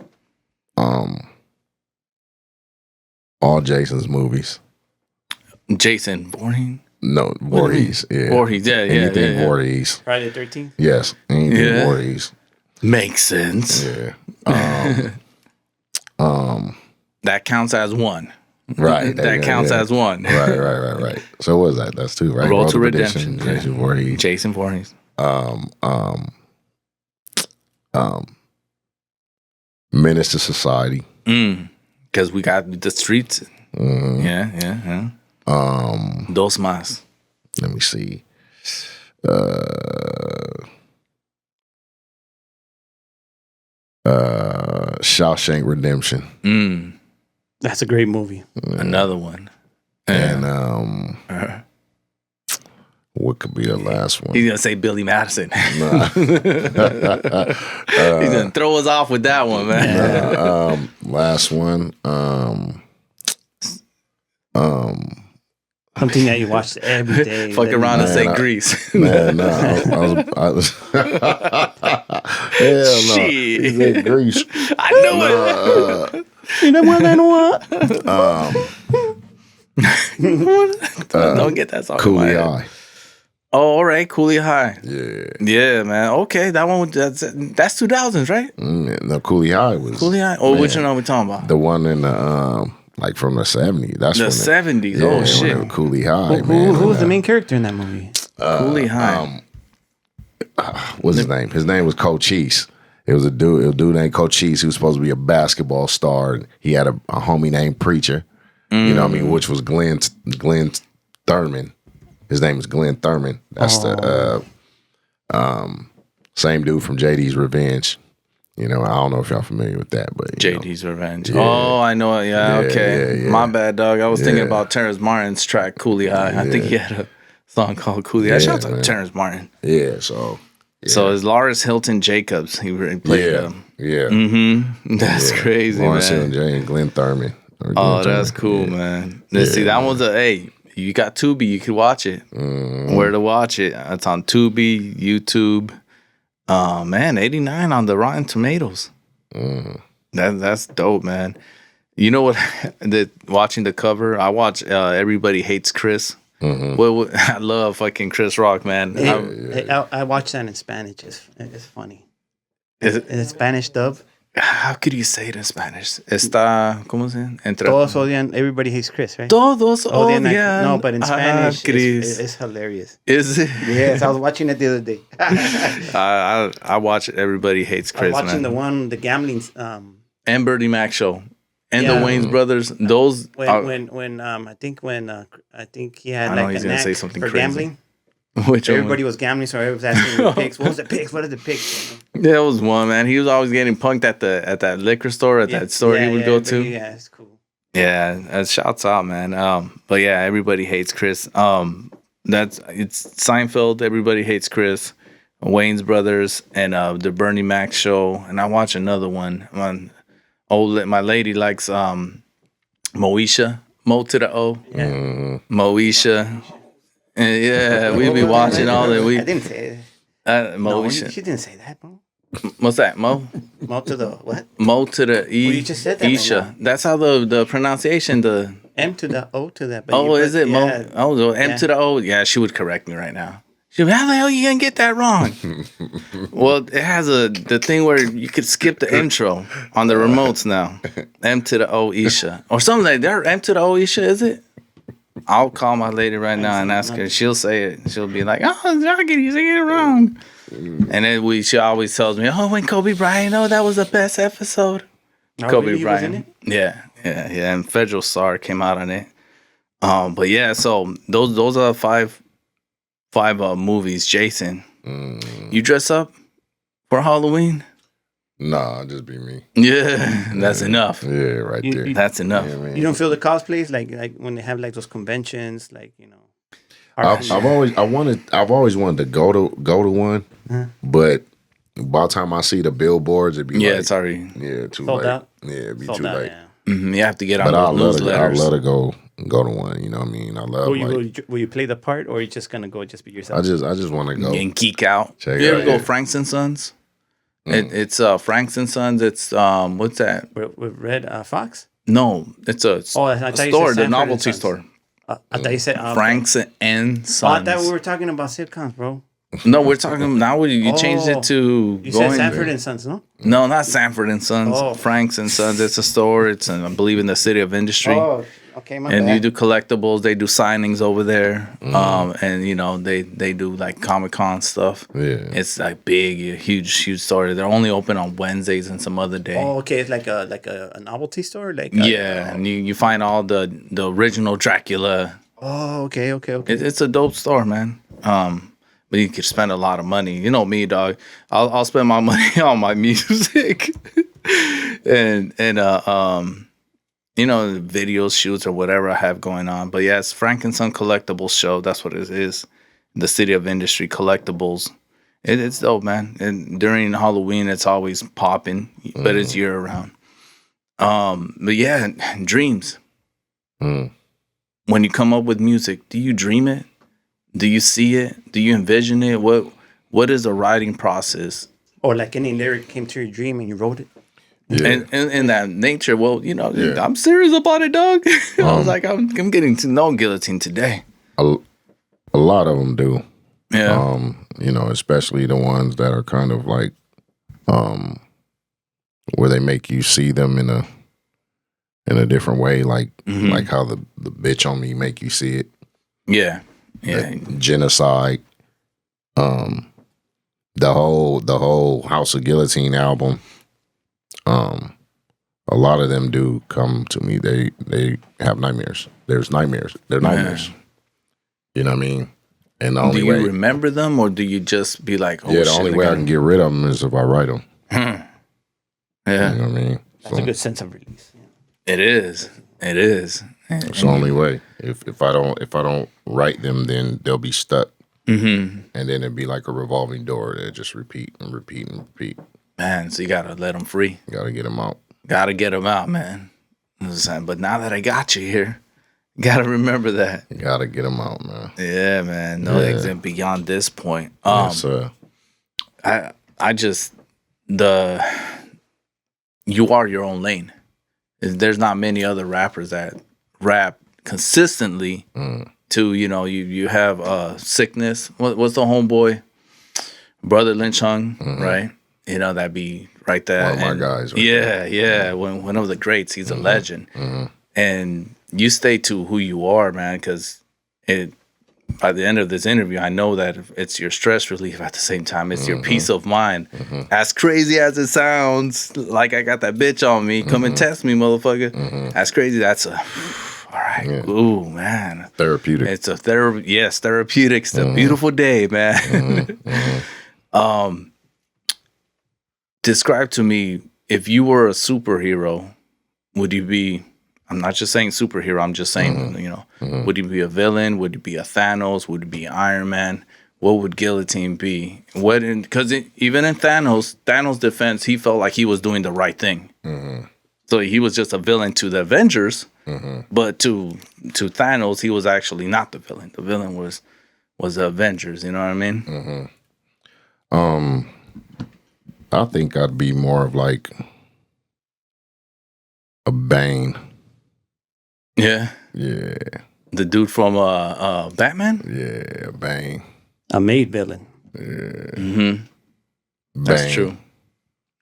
All Jason's movies. Jason Voorhees. No, Voorhees. Yeah. Voorhees. Yeah. Anything Voorhees. Friday the 13th? Yes. Anything Yeah. Voorhees. Makes sense. Yeah. That counts as one. Right. That counts as one. Right. So what was that? That's 2, right? Road to Redemption. Jason Voorhees. Jason Voorhees. Menace to Society. Because we got the streets. Yeah. Dos más. Let me see. Shawshank Redemption. That's a great movie. Another one. And what could be the last one? He's going to say Billy Madison. He's going to throw us off with that one, man. Last one. Something that you watch every day. Fuck around and say Grease. Man, no, I was hell no. Shit. He said Grease. I knew it. You know more than what? Don't get that song. Coolie High. Oh, all right. Coolie High. Yeah, man. Okay, that one, that's 2000s, right? No, Coolie High was Coolie High? Oh, which one are we talking about? the one in the like from the 70s. That's The when 70s. Yeah, Oh, when shit. they were Coolie High, man. Who was the main character in that movie? Coolie High. What's his name? His name was Cochise. It was a dude named Cochise who was supposed to be a basketball star. And he had a homie named Preacher. You know what I mean? Which was Glenn Thurman. His name is Glenn Thurman. That's the same dude from JD's Revenge. I don't know if y'all familiar with that, but JD's Revenge. Yeah. Oh, I know it. Yeah, okay. yeah. My bad, dog. I was thinking Yeah. about Terrence Martin's track, Coolie High. I think he had a song called Coolie High. Yeah, Shout out to man. Terrence Martin. yeah. So yeah. So it's Lawrence Hilton Jacobs. He played yeah. That's crazy, Lawrence man. Hilton and Glenn Thurman. Oh, that's cool, man. Let's see, that one's you got Tubi, you could watch it. Where to watch it? It's on Tubi, YouTube. Man, 89 on the Rotten Tomatoes. That's dope, man. You know what? Watching the cover, I watch Everybody Hates Chris. I love fucking Chris Rock, man. I watched that in Spanish. It's funny. Is it- In Spanish dub. How could you say it in Spanish? Está, ¿cómo se dice? Todos odian. Everybody hates Chris, right? Todos Odian a- odian No, but in a Spanish, Chris. it's hilarious. Is it? Yes, I was watching it the other day. I watch Everybody Hates I was Chris, watching man. the gambling. And Bertie Mac show. And Yeah. the Wayans brothers. Those When I think he had I know like he's a gonna knack say something for crazy. gambling. which Everybody was gambling, so everybody was asking the picks. What was the picks? What are the picks? There was one, man. He was always getting punked at that liquor store, that store he would go to. Yeah, it's cool. Yeah, shouts out, man. But yeah, Everybody Hates Chris. It's Seinfeld. Everybody Hates Chris. Wayne's Brothers and the Bernie Mac show. And I watch another one. My lady likes Moesha. Mo to the O. Yeah. Moesha. And yeah, we be watching all that. I didn't say it. No, Moesha. she didn't say that, bro. What's that? Mo? Mo to the what? Mo to the E. Well, you just said that right Isha. now. That's how the pronunciation, the M to the O to that. But oh, you is it yeah. Mo? Oh, the M Yeah. to the O. Yeah, she would correct me right now. She'd be, how the hell you gonna get that wrong? Well, it has the thing where you could skip the intro on the remotes now. M to the O Isha. Or something like that. M to the O Isha, is it? I'll call my lady right now and ask her. She'll say it. She'll be like, oh, you say it wrong. And then she always tells me, oh, when Kobe Bryant, oh, that was the best episode. Oh, Kobe really? He was in Bryant. Yeah. And Federal Star came out on it. But yeah, so those are five movies. Jason, you dress up for Halloween? Nah, just be me. Yeah, that's enough. Yeah, right You- there. you- That's enough. Yeah, man. You don't feel the cosplays like when they have like those conventions, like I've always wanted to go to one, but by the time I see the billboards, it'd be Yeah, like, it's already. too Sold late. out? Yeah, it'd be sold too out. late. Yeah. You have to get on But I those love newsletters. to go to one. You know what I mean? I love Will you play the part, or are you just gonna go just be yourself? I just want to go. And geek out. Check You it ever out, go yeah. Franks and Sons? It's Franks and Sons. It's what's that? with Red Fox. No, it's a I thought you said store, the Sanford novelty and Sons. store. I thought you said Franks and Oh, I Sons. thought we were talking about sitcoms, bro. No, we're talking now. You changed it to You said Sanford and Sons, no? No, not Sanford and Sons. Oh. Franks and Sons. It's a store. It's I believe in the city of industry. Oh, okay, my And bad. you do collectibles. They do signings over there. And they do like Comic-Con stuff. Yeah. It's like big, huge store. They're only open on Wednesdays and some other day. Oh, okay, it's like a novelty store, like Yeah, and you find all the original Dracula. Oh, okay. It's a dope store, man. But you could spend a lot of money. You know me, dog. I'll spend my money on my music and videos, shoots, or whatever I have going on. But yeah, it's Frank and Son Collectibles Show. That's what it is. The City of Industry Collectibles. It's dope, man. And during Halloween, it's always popping, but it's year round. But yeah, dreams. When you come up with music, do you dream it? Do you see it? Do you envision it? What is the writing process? Or like any lyric came to your dream and you wrote it. Yeah. And in that nature, I'm serious about it, dog. I was like, I'm getting to know Guillotine today. A lot of them do. Yeah. Especially the ones that are kind of like, where they make you see them in a different way, like how the bitch on me make you see it. Yeah. Genocide. The whole House of Guillotine album. A lot of them do come to me. They have nightmares. There's nightmares. They're nightmares. You know what I mean? And the only do way you remember them, or do you just be like, oh, the shit, only way I can get rid of them is if I write them. Yeah. You know what I mean? That's a good sense of release. Yeah. It is. It's the only way. If I don't write them, then they'll be stuck. And then it'd be like a revolving door that just repeat and repeat and repeat. Man, so you gotta let them free. You gotta get them out. Gotta get them out, man. But now that I got you here, gotta remember that. You gotta get them out, man. Yeah, man. No exit beyond this point. Yes, sir. You are your own lane. There's not many other rappers that rap consistently to, you have Sickness. What's the homeboy? Brother Lynch Hung, right? That'd be right there. One of my guys. Right Yeah. One of the greats. He's a legend. And you stay to who you are, man, because by the end of this interview, I know that it's your stress relief at the same time. It's your peace of mind. As crazy as it sounds, like I got that bitch on me. Come and test me, motherfucker. As crazy, that's all right. Yeah. Ooh, man. Therapeutic. It's a therapeutic. It's a beautiful day, man. Describe to me, if you were a superhero, would you be, I'm not just saying superhero, I'm just saying, would you be a villain? Would you be a Thanos? Would you be Iron Man? What would Guillotine be? Because even in Thanos' defense, he felt like he was doing the right thing. So he was just a villain to the Avengers, but to Thanos, he was actually not the villain. The villain was the Avengers. You know what I mean? I think I'd be more of like a Bane. Yeah. Yeah, The dude from Batman. yeah, Bane. A made villain. Bane. That's true.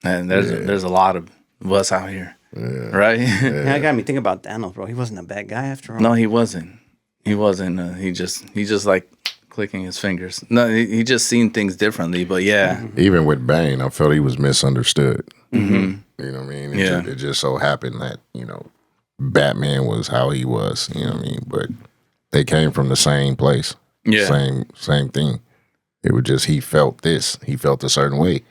And there's a lot of us out here, right? Yeah, that got me thinking about Thanos, bro. He wasn't a bad guy after all. No, he wasn't. He wasn't. He just like clicking his fingers. No, he just seen things differently. But yeah, Even with Bane, I felt he was misunderstood. You know what I mean? It just so happened that, Batman was how he was, you know what I mean? But they came from the same place. Yeah. Same thing. It was just he felt this. He felt a certain way.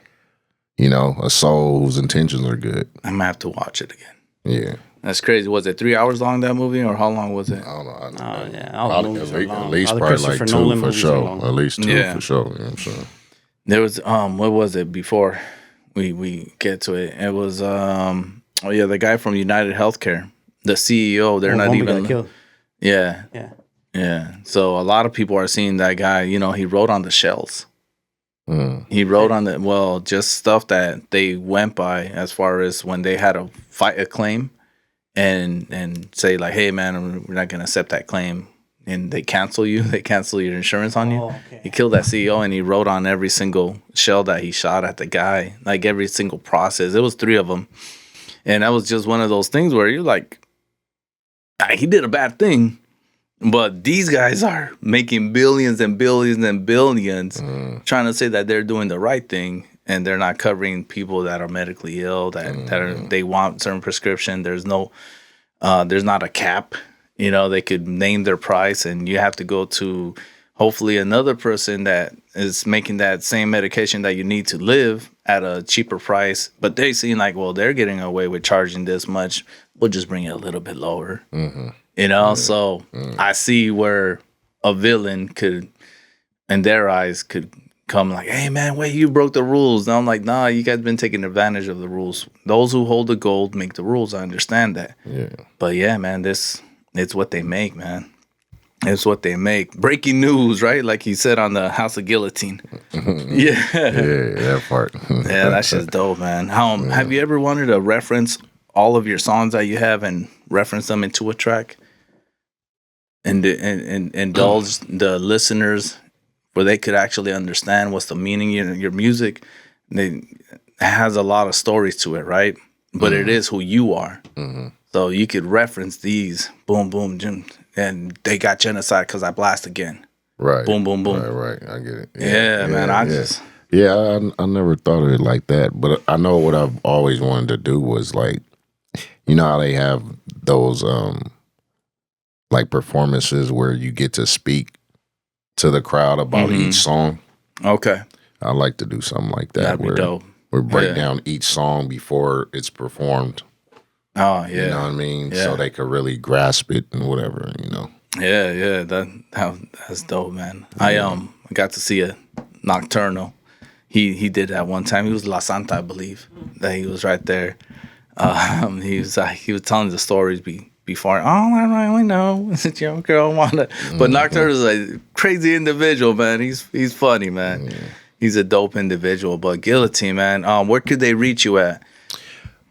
A soul whose intentions are good. I'm gonna have to watch it again. Yeah. That's crazy. Was it 3 hours long, that movie, or how long was it? I don't know. Oh, yeah. All the movies are long. At least All the probably like Christopher 2 Nolan for movies are sure. long. At least 2 Yeah. for sure. You know what I'm saying? There was what was it before we get to it? It was the guy from United Healthcare, the CEO. They're not Homie even got killed. Yeah. Yeah. Yeah. So a lot of people are seeing that guy, he wrote on the shells. He wrote on just stuff that they went by as far as when they had to fight a claim and say like, hey man, we're not gonna accept that claim, and they cancel your insurance on you. Oh, okay. He killed that CEO and he wrote on every single shell that he shot at the guy, like every single process. It was 3 of them. And that was just one of those things where you're like, he did a bad thing. But these guys are making billions and billions and billions trying to say that they're doing the right thing, and they're not covering people that are medically ill, they want certain prescription. There's not a cap. They could name their price, and you have to go to hopefully another person that is making that same medication that you need to live at a cheaper price. But they seem like, well, they're getting away with charging this much. We'll just bring it a little bit lower. So I see where a villain could, in their eyes, could come like, hey man, wait, you broke the rules. And I'm like, nah, you guys been taking advantage of the rules. Those who hold the gold make the rules. I understand that. Yeah. But yeah, man, it's what they make, man. It's what they make. Breaking news, right? Like he said on the House of Guillotine. Yeah. Yeah, that part. Yeah, that's just dope, man. Have you ever wanted to reference all of your songs that you have and reference them into a track? And indulge the listeners where they could actually understand what's the meaning of your music. It has a lot of stories to it, right? But it is who you are. So you could reference these, boom, boom, Jim, and they got genocide because I blast again. Right. Boom, boom, boom. Right. I get it. Yeah, man. I never thought of it like that. But I know what I've always wanted to do was like, how they have those like performances where you get to speak to the crowd about each song. Okay. I like to do something like that. That'd be dope. We break down each song before it's performed. Oh, yeah. You know what I mean? Yeah. So they could really grasp it and whatever, Yeah. That's dope, man. I got to see a Nocturnal. He did that one time. He was La Santa, I believe. That he was right there. He was telling the stories before. Oh, I really know. Your girl wanna. But Nocturne is a crazy individual, man. He's funny, man. Yeah. He's a dope individual. But Guillotine, man, where could they reach you at?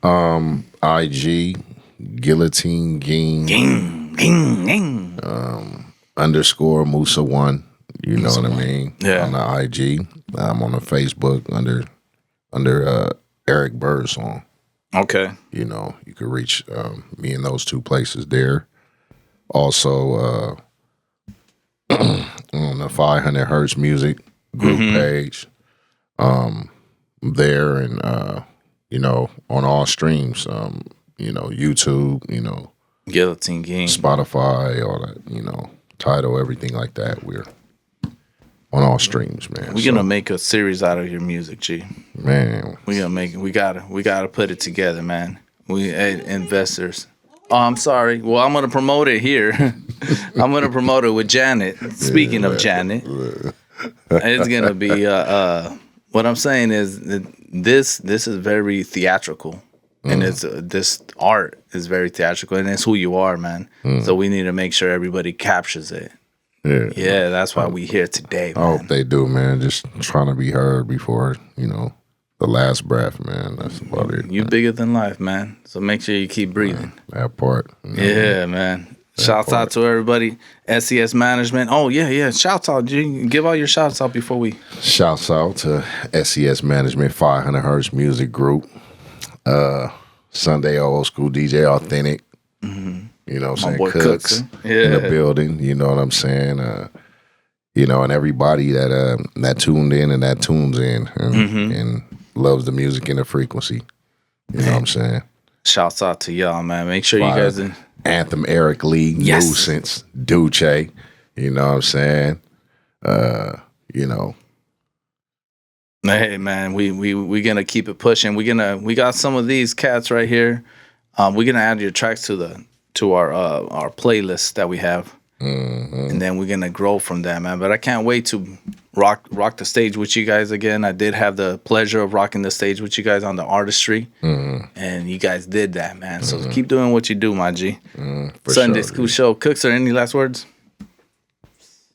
IG Guillotine Ging. Underscore Musa 1. You know what I mean? Yeah. On the IG. I'm on the Facebook under Eric Bird song. Okay. You could reach me in those 2 places there. Also, on the 500 Hertz Music group page, there and, on all streams, YouTube, Guillotine Gang. Spotify, all that, Tidal, everything like that. We're on all streams, man. We're gonna make a series out of your music, G. Man. We gotta put it together, man. We investors. Oh, I'm sorry. Well, I'm gonna promote it here. I'm gonna promote it with Janet. Speaking of Janet, it's gonna be what I'm saying is that this is very theatrical. and it's this art is very theatrical, and it's who you are, man. So we need to make sure everybody captures it. Yeah, that's why we here today, man. I hope they do, man. Just trying to be heard before, the last breath, man. That's about it. You bigger than life, man. So make sure you keep breathing. That part. Yeah, man. Shouts out to everybody. SES Management. Oh, yeah. Shouts out. Give all your shouts out before we. Shouts out to SES Management, 500 Hertz Music Group, Sunday Old School DJ Authentic. You know what I'm saying? Cooks in the building. You know what I'm saying? And everybody that tuned in and that tunes in and loves the music and the frequency. You know what I'm saying? Shouts out to y'all, man. Make sure you guys... Anthem, Eric Lee, Nuisance, Duce. You know what I'm saying? Hey, man, we gonna keep it pushing. We got some of these cats right here. We're gonna add your tracks to our playlist that we have. And then we're gonna grow from that, man. But I can't wait to rock the stage with you guys again. I did have the pleasure of rocking the stage with you guys on the artistry, and you guys did that, man. So keep doing what you do, my G. Sunday School Show. Cooks, or any last words?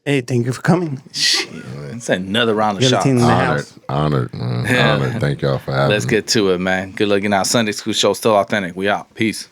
Hey, thank you for coming. Shit, it's another round of shots. Honored, man. Honored. Thank y'all for having me. Let's get to it, man. Good looking out. Sunday School Show, still authentic. We out. Peace.